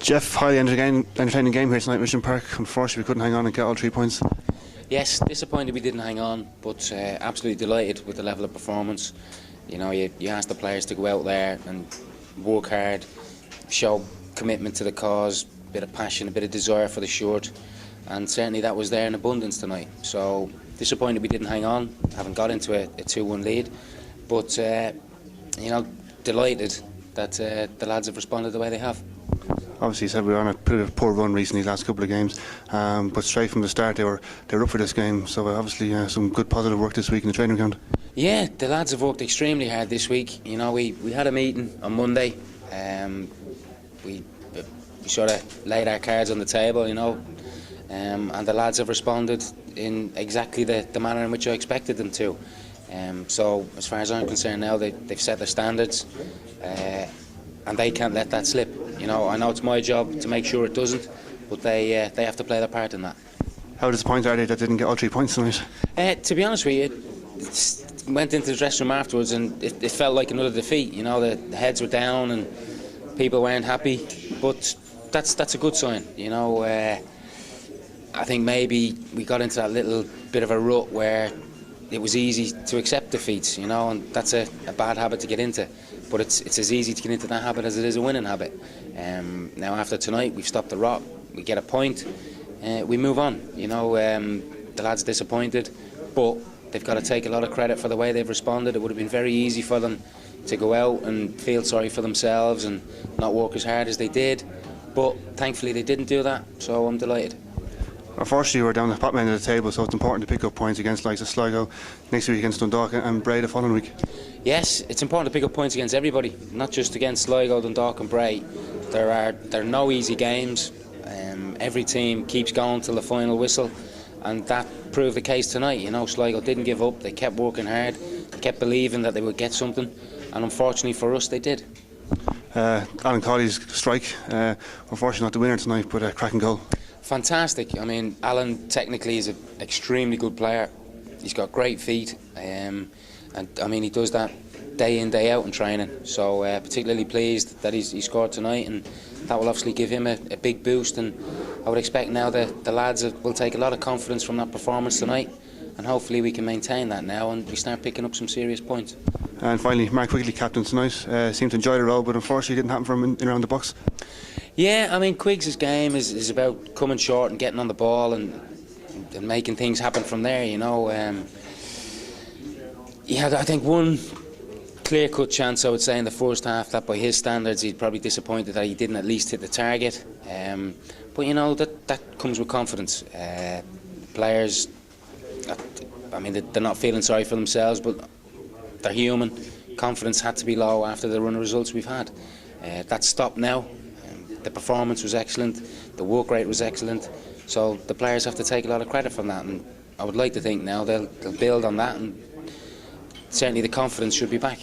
Jeff, highly entertaining game here tonight at Richmond Park. Unfortunately, we couldn't hang on and get all 3 points. Yes, disappointed we didn't hang on, but absolutely delighted with the level of performance. You know, you ask the players to go out there and work hard, show commitment to the cause, a bit of passion, a bit of desire for the shirt, and certainly that was there in abundance tonight. So disappointed we didn't hang on, haven't got into a 2-1 lead, but you know, delighted that the lads have responded the way they have. Obviously, you said we were on a bit of a poor run recently, last couple of games, but straight from the start they were up for this game. So obviously some good positive work this week in the training ground. Yeah, the lads have worked extremely hard this week. You know, we had a meeting on Monday. We sort of laid our cards on the table, you know, and the lads have responded in exactly the manner in which I expected them to. So as far as I'm concerned now, they've set their standards, and they can't let that slip. You know, I know it's my job to make sure it doesn't, but they have to play their part in that. How disappointed are they that didn't get all 3 points tonight? To be honest with you, went into the dressing room afterwards and it felt like another defeat. You know, the heads were down and people weren't happy, but that's a good sign. You know, I think maybe we got into that little bit of a rut where it was easy to accept defeats, you know, and that's a bad habit to get into. But it's as easy to get into that habit as it is a winning habit. Now after tonight, we've stopped the rot. We get a point, we move on. You know, the lads are disappointed, but they've got to take a lot of credit for the way they've responded. It would have been very easy for them to go out and feel sorry for themselves and not work as hard as they did. But thankfully they didn't do that, so I'm delighted. Unfortunately, we're down the bottom end of the table, so it's important to pick up points against likes of Sligo next week against Dundalk and Bray the following week. Yes, it's important to pick up points against everybody, not just against Sligo, Dundalk and Bray. There are no easy games. Every team keeps going till the final whistle, and that proved the case tonight. You know, Sligo didn't give up. They kept working hard. They kept believing that they would get something, and unfortunately for us, they did. Alan Colley's strike, unfortunately not the winner tonight, but a cracking goal. Fantastic. I mean, Alan technically is an extremely good player. He's got great feet, and I mean he does that day in, day out in training. So particularly pleased that he scored tonight, and that will obviously give him a big boost. And I would expect now that the lads will take a lot of confidence from that performance tonight, and hopefully we can maintain that now and we start picking up some serious points. And finally, Mark Quigley, captain tonight, seemed to enjoy the role, but unfortunately it didn't happen for him in around the box. Yeah, I mean, Quiggs' game is about coming short and getting on the ball and making things happen from there, you know. He had, I think, one clear-cut chance, I would say, in the first half that by his standards he'd probably disappointed that he didn't at least hit the target. But, you know, that comes with confidence. Players, I mean, they're not feeling sorry for themselves, but they're human. Confidence had to be low after the run of results we've had. That's stopped now. The performance was excellent, the work rate was excellent, so the players have to take a lot of credit from that, and I would like to think now they'll build on that, and certainly the confidence should be back.